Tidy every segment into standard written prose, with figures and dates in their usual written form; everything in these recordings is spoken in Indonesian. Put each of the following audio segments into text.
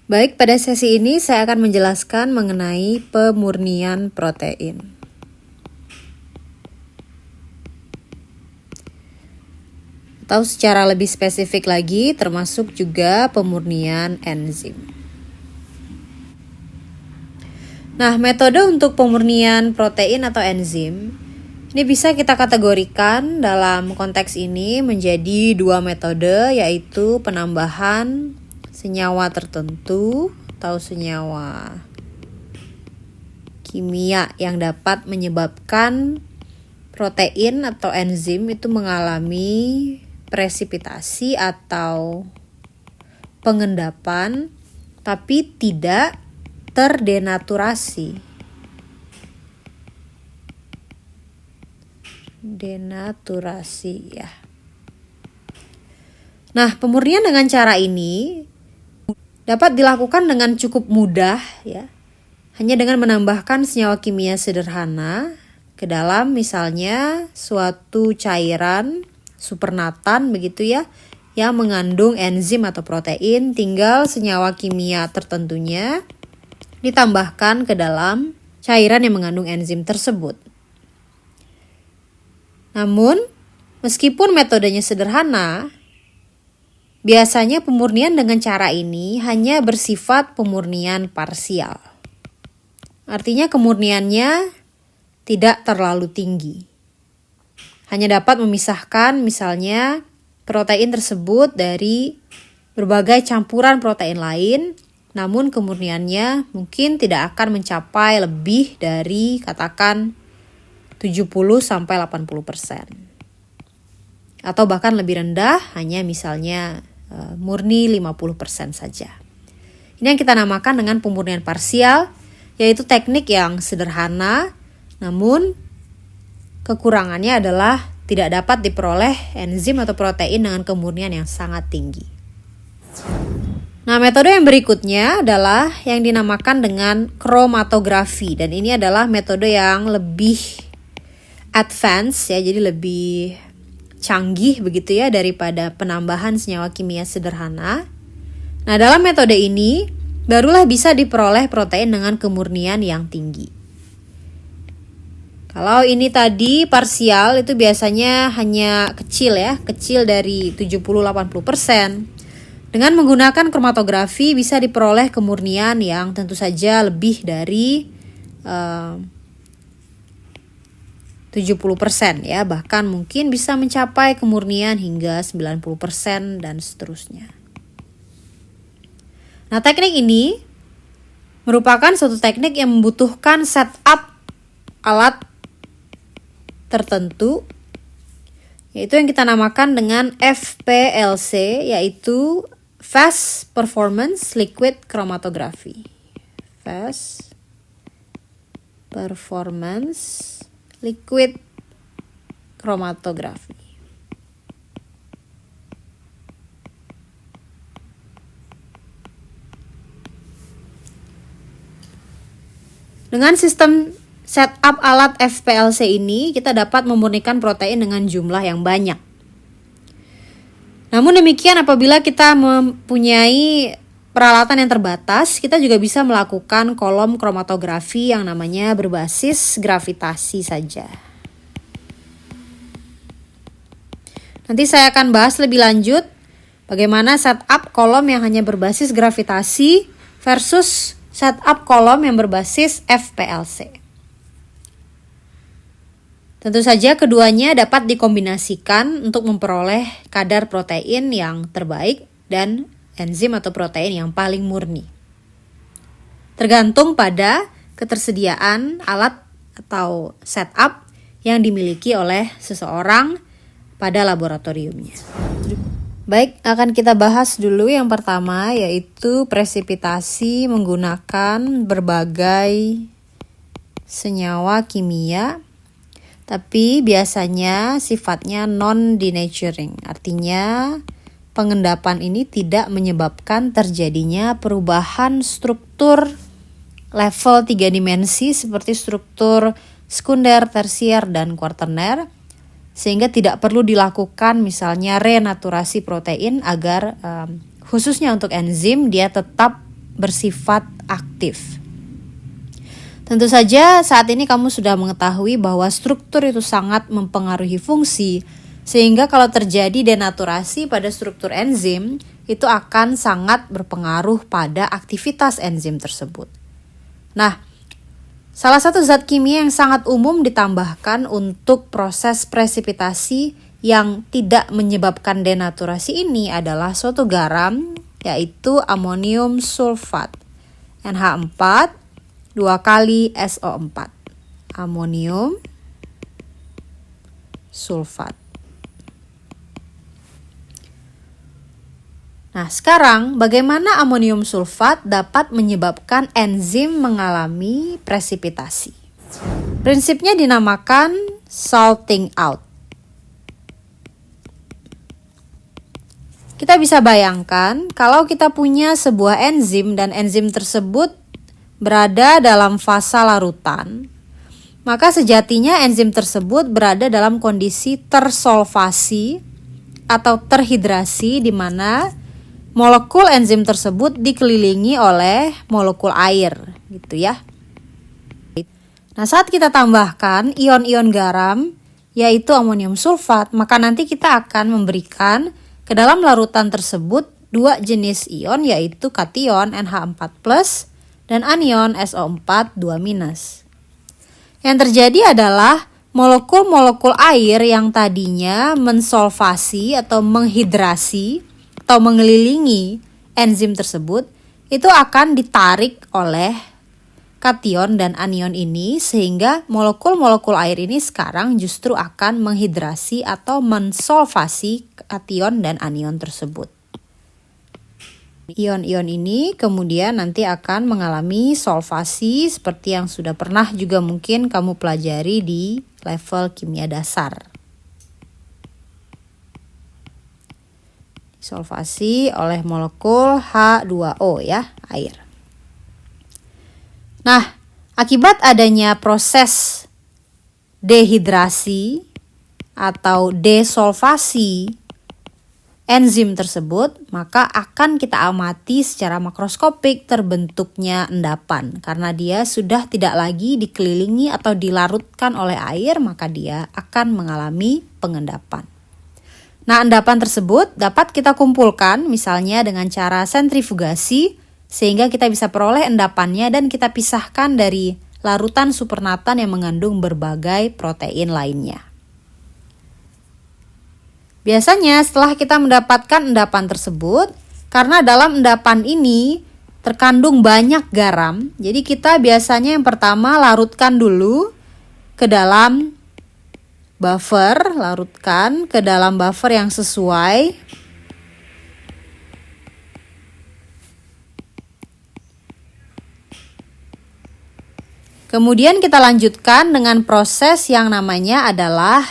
Baik, pada sesi ini saya akan menjelaskan mengenai pemurnian protein. Atau secara lebih spesifik lagi, termasuk juga pemurnian enzim. Nah, metode untuk pemurnian protein atau enzim ini bisa kita kategorikan dalam konteks ini menjadi dua metode, yaitu penambahan senyawa tertentu atau senyawa kimia yang dapat menyebabkan protein atau enzim itu mengalami presipitasi atau pengendapan, tapi tidak terdenaturasi. Denaturasi ya. Nah, pemurnian dengan cara ini dapat dilakukan dengan cukup mudah ya. Hanya dengan menambahkan senyawa kimia sederhana ke dalam misalnya suatu cairan supernatan begitu ya, yang mengandung enzim atau protein, tinggal senyawa kimia tertentunya ditambahkan ke dalam cairan yang mengandung enzim tersebut. Namun, meskipun metodenya sederhana, biasanya pemurnian dengan cara ini hanya bersifat pemurnian parsial. Artinya kemurniannya tidak terlalu tinggi. Hanya dapat memisahkan misalnya protein tersebut dari berbagai campuran protein lain, namun kemurniannya mungkin tidak akan mencapai lebih dari katakan 70-80%. Atau bahkan lebih rendah, hanya misalnya murni 50% saja. Ini yang kita namakan dengan pemurnian parsial, yaitu teknik yang sederhana, namun kekurangannya adalah tidak dapat diperoleh enzim atau protein dengan kemurnian yang sangat tinggi. Nah, metode yang berikutnya adalah yang dinamakan dengan kromatografi, dan ini adalah metode yang lebih advance ya, jadi lebih canggih begitu ya daripada penambahan senyawa kimia sederhana. Nah, dalam metode ini barulah bisa diperoleh protein dengan kemurnian yang tinggi. Kalau ini tadi parsial itu biasanya hanya kecil ya, kecil dari 70-80%. Dengan menggunakan kromatografi bisa diperoleh kemurnian yang tentu saja lebih dari 70% ya, bahkan mungkin bisa mencapai kemurnian hingga 90% dan seterusnya. Nah, teknik ini merupakan suatu teknik yang membutuhkan setup alat tertentu, yaitu yang kita namakan dengan FPLC, yaitu Fast Performance Liquid Chromatography. Fast Performance Liquid Chromatography. Dengan sistem setup alat FPLC ini, kita dapat memurnikan protein dengan jumlah yang banyak. Namun demikian, apabila kita mempunyai peralatan yang terbatas, kita juga bisa melakukan kolom kromatografi yang namanya berbasis gravitasi saja. Nanti saya akan bahas lebih lanjut bagaimana setup kolom yang hanya berbasis gravitasi versus setup kolom yang berbasis FPLC. Tentu saja keduanya dapat dikombinasikan untuk memperoleh kadar protein yang terbaik dan enzim atau protein yang paling murni. Tergantung pada ketersediaan alat atau setup yang dimiliki oleh seseorang pada laboratoriumnya. Baik, akan kita bahas dulu yang pertama, yaitu presipitasi menggunakan berbagai senyawa kimia, tapi biasanya sifatnya non-denaturing. Artinya pengendapan ini tidak menyebabkan terjadinya perubahan struktur level 3 dimensi seperti struktur sekunder, tersier, dan kuaterner, sehingga tidak perlu dilakukan misalnya renaturasi protein agar khususnya untuk enzim dia tetap bersifat aktif. Tentu saja saat ini kamu sudah mengetahui bahwa struktur itu sangat mempengaruhi fungsi, sehingga kalau terjadi denaturasi pada struktur enzim, itu akan sangat berpengaruh pada aktivitas enzim tersebut. Nah, salah satu zat kimia yang sangat umum ditambahkan untuk proses presipitasi yang tidak menyebabkan denaturasi ini adalah suatu garam, yaitu amonium sulfat, NH4 2 kali SO4. Amonium sulfat. Nah, sekarang bagaimana amonium sulfat dapat menyebabkan enzim mengalami presipitasi? Prinsipnya dinamakan salting out. Kita bisa bayangkan kalau kita punya sebuah enzim dan enzim tersebut berada dalam fase larutan, maka sejatinya enzim tersebut berada dalam kondisi tersolvasi atau terhidrasi, di mana molekul enzim tersebut dikelilingi oleh molekul air, gitu ya. Nah, saat kita tambahkan ion-ion garam, yaitu amonium sulfat, maka nanti kita akan memberikan ke dalam larutan tersebut dua jenis ion, yaitu kation NH4+, dan anion SO4 2-. Yang terjadi adalah molekul-molekul air yang tadinya mensolvasi atau menghidrasi atau mengelilingi enzim tersebut, itu akan ditarik oleh kation dan anion ini, sehingga molekul-molekul air ini sekarang justru akan menghidrasi atau mensolvasi kation dan anion tersebut. Ion-ion ini kemudian nanti akan mengalami solvasi seperti yang sudah pernah juga mungkin kamu pelajari di level kimia dasar. Solvasi oleh molekul H2O ya, air. Nah, akibat adanya proses dehidrasi atau desolvasi enzim tersebut, maka akan kita amati secara makroskopik terbentuknya endapan. Karena dia sudah tidak lagi dikelilingi atau dilarutkan oleh air, maka dia akan mengalami pengendapan. Nah, endapan tersebut dapat kita kumpulkan misalnya dengan cara sentrifugasi, sehingga kita bisa peroleh endapannya dan kita pisahkan dari larutan supernatan yang mengandung berbagai protein lainnya. Biasanya setelah kita mendapatkan endapan tersebut, karena dalam endapan ini terkandung banyak garam, jadi kita biasanya yang pertama larutkan dulu ke dalam buffer, larutkan ke dalam buffer yang sesuai. Kemudian kita lanjutkan dengan proses yang namanya adalah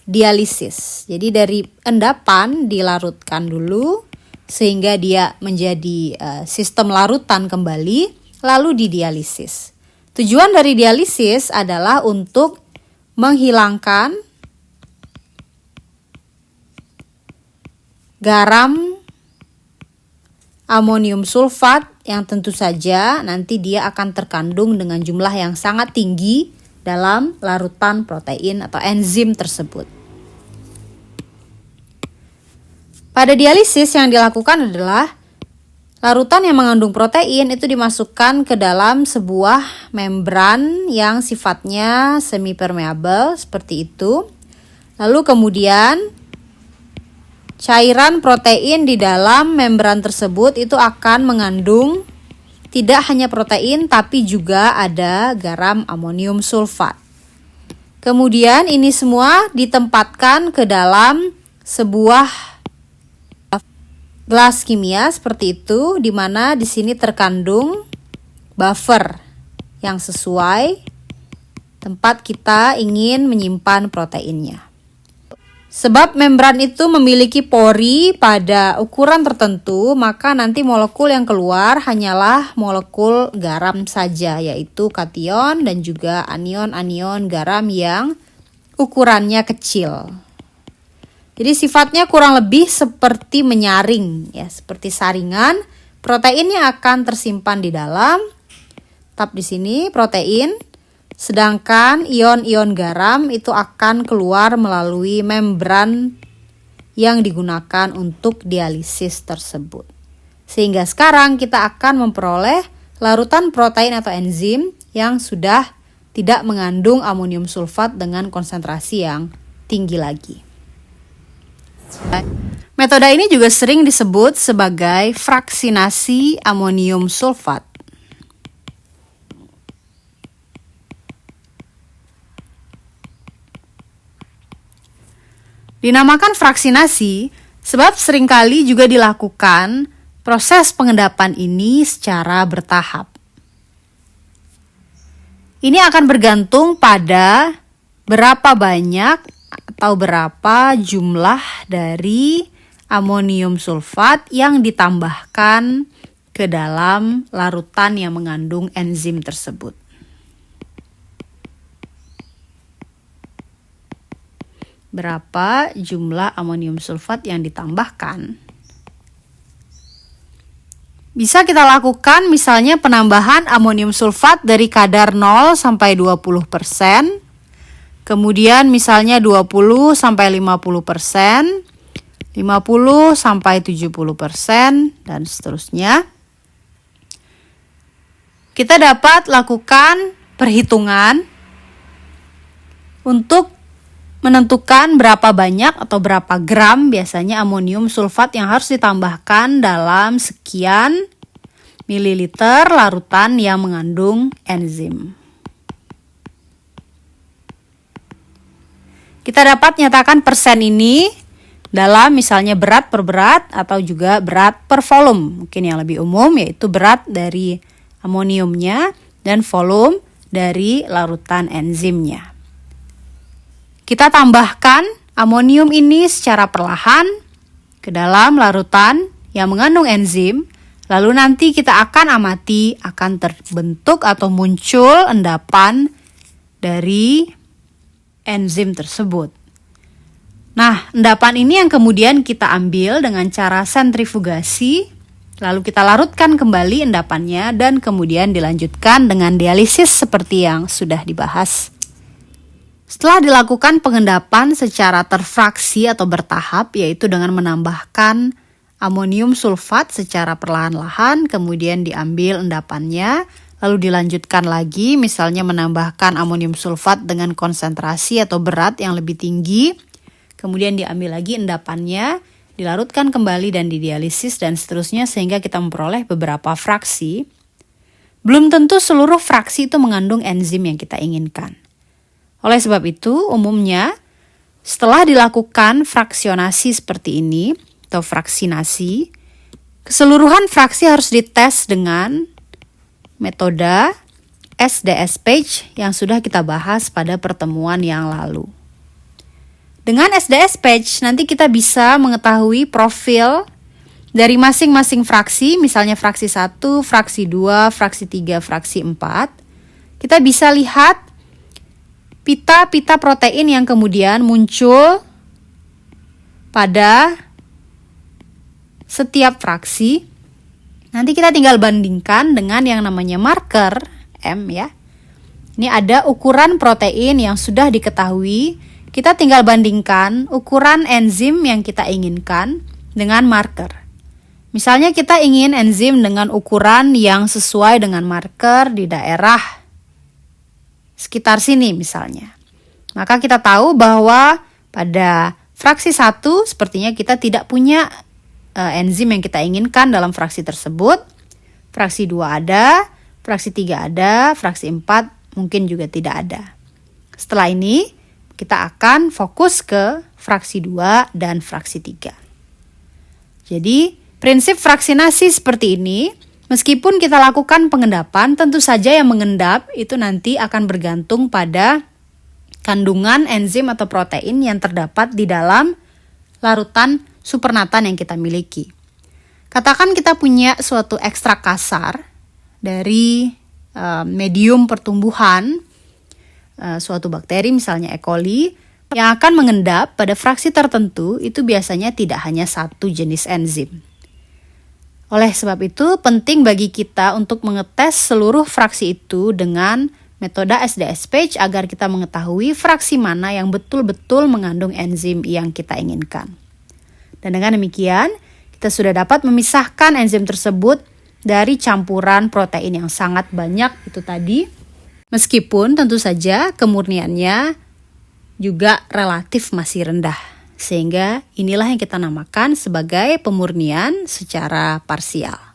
dialisis. Jadi dari endapan dilarutkan dulu sehingga dia menjadi sistem larutan kembali, lalu didialisis. Tujuan dari dialisis adalah untuk menghilangkan garam amonium sulfat yang tentu saja nanti dia akan terkandung dengan jumlah yang sangat tinggi dalam larutan protein atau enzim tersebut. Pada dialisis yang dilakukan adalah larutan yang mengandung protein itu dimasukkan ke dalam sebuah membran yang sifatnya semi-permeable seperti itu. Lalu kemudian cairan protein di dalam membran tersebut itu akan mengandung tidak hanya protein tapi juga ada garam amonium sulfat. Kemudian ini semua ditempatkan ke dalam sebuah gelas kimia seperti itu, di mana di sini terkandung buffer yang sesuai tempat kita ingin menyimpan proteinnya. Sebab membran itu memiliki pori pada ukuran tertentu, maka nanti molekul yang keluar hanyalah molekul garam saja, yaitu kation dan juga anion-anion garam yang ukurannya kecil. Jadi sifatnya kurang lebih seperti menyaring, ya, seperti saringan proteinnya akan tersimpan di dalam, tab di sini protein, sedangkan ion-ion garam itu akan keluar melalui membran yang digunakan untuk dialisis tersebut. Sehingga sekarang kita akan memperoleh larutan protein atau enzim yang sudah tidak mengandung amonium sulfat dengan konsentrasi yang tinggi lagi. Metode ini juga sering disebut sebagai fraksinasi amonium sulfat. Dinamakan fraksinasi sebab seringkali juga dilakukan proses pengendapan ini secara bertahap. Ini akan bergantung pada berapa banyak atau berapa jumlah dari amonium sulfat yang ditambahkan ke dalam larutan yang mengandung enzim tersebut. Berapa jumlah amonium sulfat yang ditambahkan? Bisa kita lakukan misalnya penambahan amonium sulfat dari kadar 0 sampai 20%, kemudian misalnya 20 sampai 50%, 50 sampai 70%, dan seterusnya. Kita dapat lakukan perhitungan untuk menentukan berapa banyak atau berapa gram biasanya amonium sulfat yang harus ditambahkan dalam sekian mililiter larutan yang mengandung enzim. Kita dapat nyatakan persen ini dalam misalnya berat per berat atau juga berat per volume. Mungkin yang lebih umum yaitu berat dari amoniumnya dan volume dari larutan enzimnya. Kita tambahkan amonium ini secara perlahan ke dalam larutan yang mengandung enzim, lalu nanti kita akan amati akan terbentuk atau muncul endapan dari enzim tersebut. Nah, endapan ini yang kemudian kita ambil dengan cara sentrifugasi, lalu kita larutkan kembali endapannya dan kemudian dilanjutkan dengan dialisis seperti yang sudah dibahas. Setelah dilakukan pengendapan secara terfraksi atau bertahap, yaitu dengan menambahkan amonium sulfat secara perlahan-lahan, kemudian diambil endapannya, lalu dilanjutkan lagi, misalnya menambahkan amonium sulfat dengan konsentrasi atau berat yang lebih tinggi, kemudian diambil lagi endapannya, dilarutkan kembali dan didialisis dan seterusnya sehingga kita memperoleh beberapa fraksi. Belum tentu seluruh fraksi itu mengandung enzim yang kita inginkan. Oleh sebab itu, umumnya setelah dilakukan fraksionasi seperti ini atau fraksinasi, keseluruhan fraksi harus dites dengan metode SDS page yang sudah kita bahas pada pertemuan yang lalu. Dengan SDS page nanti kita bisa mengetahui profil dari masing-masing fraksi, misalnya fraksi 1, fraksi 2, fraksi 3, fraksi 4. Kita bisa lihat pita-pita protein yang kemudian muncul pada setiap fraksi. Nanti kita tinggal bandingkan dengan yang namanya marker M ya. Ini ada ukuran protein yang sudah diketahui. Kita tinggal bandingkan ukuran enzim yang kita inginkan dengan marker. Misalnya kita ingin enzim dengan ukuran yang sesuai dengan marker di daerah sekitar sini misalnya. Maka kita tahu bahwa pada fraksi 1 sepertinya kita tidak punya enzim yang kita inginkan dalam fraksi tersebut. Fraksi 2 ada, fraksi 3 ada, fraksi 4 mungkin juga tidak ada. Setelah ini kita akan fokus ke fraksi 2 dan fraksi 3. Jadi prinsip fraksinasi seperti ini. Meskipun kita lakukan pengendapan, tentu saja yang mengendap itu nanti akan bergantung pada kandungan enzim atau protein yang terdapat di dalam larutan supernatan yang kita miliki. Katakan kita punya suatu ekstrak kasar dari medium pertumbuhan, suatu bakteri misalnya E. coli, yang akan mengendap pada fraksi tertentu itu biasanya tidak hanya satu jenis enzim. Oleh sebab itu, penting bagi kita untuk mengetes seluruh fraksi itu dengan metode SDS-Page agar kita mengetahui fraksi mana yang betul-betul mengandung enzim yang kita inginkan. Dan dengan demikian, kita sudah dapat memisahkan enzim tersebut dari campuran protein yang sangat banyak itu tadi. Meskipun tentu saja kemurniannya juga relatif masih rendah. Sehingga inilah yang kita namakan sebagai pemurnian secara parsial.